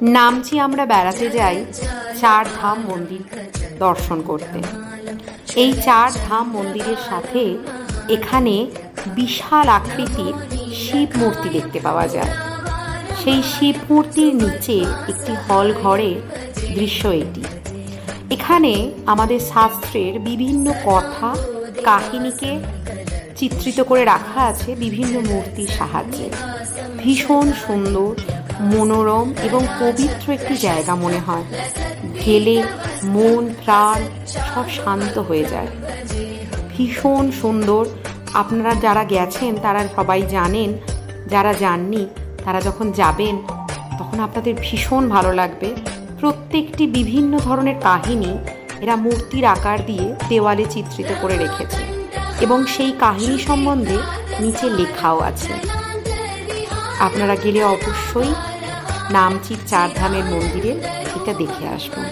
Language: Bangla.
নামচি আমরা বেড়াতে যাই চার ধাম মন্দির দর্শন করতে। এই চার ধাম মন্দিরের সাথে এখানে বিশাল আকৃতির শিব মূর্তি দেখতে পাওয়া যায়। সেই শিব মূর্তির নিচে একটি হল ঘরের দৃশ্য এটি। এখানে আমাদের শাস্ত্রের বিভিন্ন কথা কাহিনীকে চিত্রিত করে রাখা আছে বিভিন্ন মূর্তির সাহায্যে। ভীষণ সুন্দর, মনোরম এবং পবিত্র একটি জায়গা মনে হয়। গেলে মন প্রাণ সব শান্ত হয়ে যায়। ভীষণ সুন্দর। আপনারা যারা গেছেন তারা সবাই জানেন, যারা যাননি তারা যখন যাবেন তখন আপনাদের ভীষণ ভালো লাগবে। প্রত্যেকটি বিভিন্ন ধরনের কাহিনী এরা মূর্তির আকার দিয়ে দেওয়ালে চিত্রিত করে রেখেছে এবং সেই কাহিনী সম্বন্ধে নিচে লেখাও আছে। আপনারা গেলে অবশ্যই নামচির চার ধামের মন্দিরে এটা দেখে আসবেন।